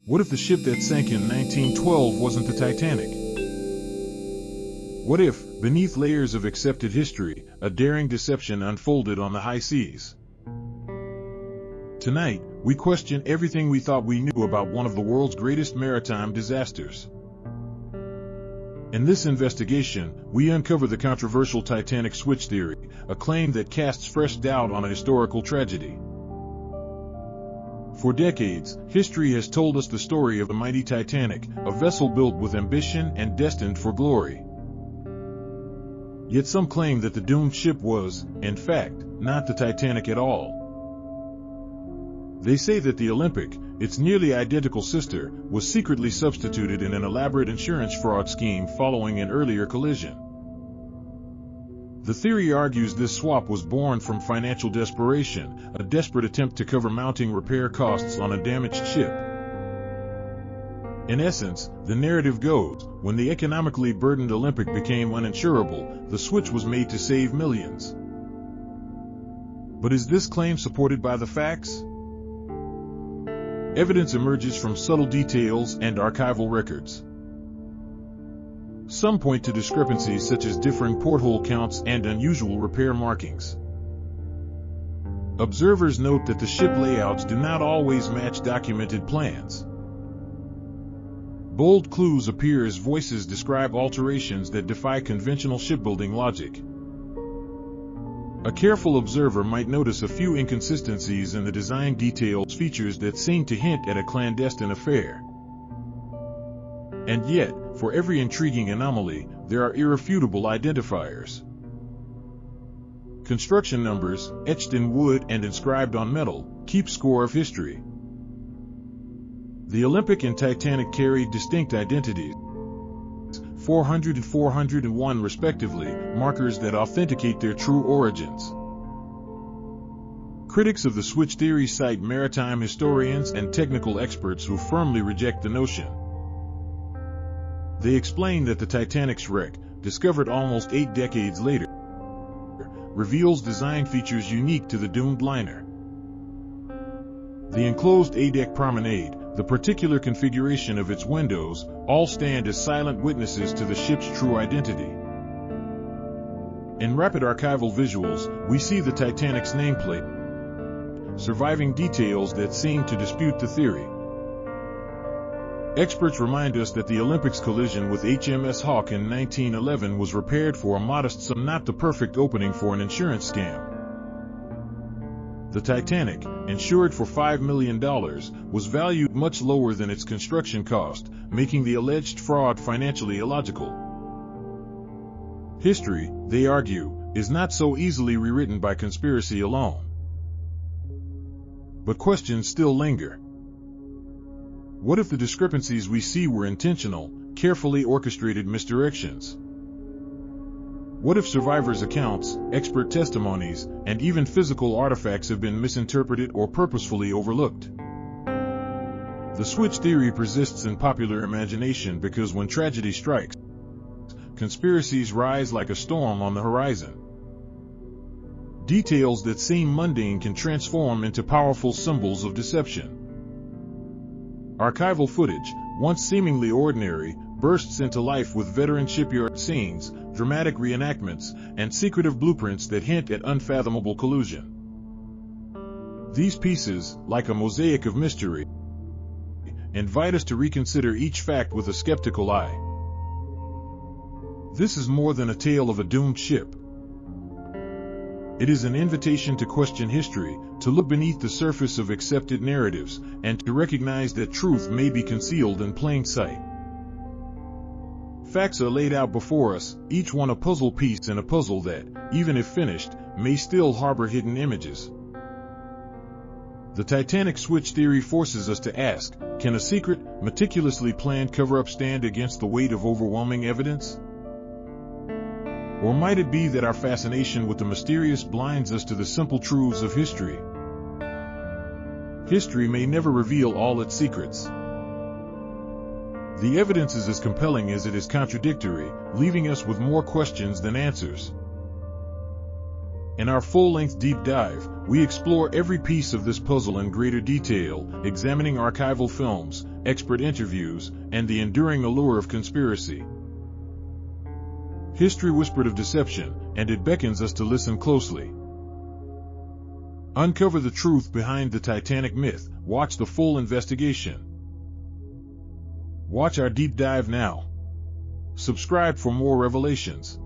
What if the ship that sank in 1912 wasn't the Titanic? What if, beneath layers of accepted history, a daring deception unfolded on the high seas? Tonight, we question everything we thought we knew about one of the world's greatest maritime disasters. In this investigation, we uncover the controversial Titanic Switch Theory, a claim that casts fresh doubt on a historical tragedy. For decades, history has told us the story of the mighty Titanic, a vessel built with ambition and destined for glory. Yet some claim that the doomed ship was, in fact, not the Titanic at all. They say that the Olympic, its nearly identical sister, was secretly substituted in an elaborate insurance fraud scheme following an earlier collision. The theory argues this swap was born from financial desperation, a desperate attempt to cover mounting repair costs on a damaged ship. In essence, the narrative goes, when the economically burdened Olympic became uninsurable, the switch was made to save millions. But is this claim supported by the facts? Evidence emerges from subtle details and archival records. Some point to discrepancies such as differing porthole counts and unusual repair markings. Observers note that the ship layouts do not always match documented plans. Bold clues appear as voices describe alterations that defy conventional shipbuilding logic. A careful observer might notice a few inconsistencies in the design details, features that seem to hint at a clandestine affair. And yet, for every intriguing anomaly, there are irrefutable identifiers. Construction numbers, etched in wood and inscribed on metal, keep score of history. The Olympic and Titanic carried distinct identities, 400 and 401 respectively, markers that authenticate their true origins. Critics of the switch theory cite maritime historians and technical experts who firmly reject the notion. They explain that the Titanic's wreck, discovered almost 8 decades later, reveals design features unique to the doomed liner. The enclosed A-deck promenade, the particular configuration of its windows, all stand as silent witnesses to the ship's true identity. In rapid archival visuals, we see the Titanic's nameplate, surviving details that seem to dispute the theory. Experts remind us that the Olympic's collision with HMS Hawke in 1911 was repaired for a modest sum, not the perfect opening for an insurance scam. The Titanic, insured for $5 million, was valued much lower than its construction cost, making the alleged fraud financially illogical. History, they argue, is not so easily rewritten by conspiracy alone. But questions still linger. What if the discrepancies we see were intentional, carefully orchestrated misdirections? What if survivors' accounts, expert testimonies, and even physical artifacts have been misinterpreted or purposefully overlooked? The switch theory persists in popular imagination because when tragedy strikes, conspiracies rise like a storm on the horizon. Details that seem mundane can transform into powerful symbols of deception. Archival footage, once seemingly ordinary, bursts into life with veteran shipyard scenes, dramatic reenactments, and secretive blueprints that hint at unfathomable collusion. These pieces, like a mosaic of mystery, invite us to reconsider each fact with a skeptical eye. This is more than a tale of a doomed ship. It is an invitation to question history, to look beneath the surface of accepted narratives, and to recognize that truth may be concealed in plain sight. Facts are laid out before us, each one a puzzle piece in a puzzle that, even if finished, may still harbor hidden images. The Titanic switch theory forces us to ask, can a secret, meticulously planned cover-up stand against the weight of overwhelming evidence? Or might it be that our fascination with the mysterious blinds us to the simple truths of history? History may never reveal all its secrets. The evidence is as compelling as it is contradictory, leaving us with more questions than answers. In our full-length deep dive, we explore every piece of this puzzle in greater detail, examining archival films, expert interviews, and the enduring allure of conspiracy. History whispered of deception, and it beckons us to listen closely. Uncover the truth behind the Titanic myth. Watch the full investigation. Watch our deep dive now. Subscribe for more revelations.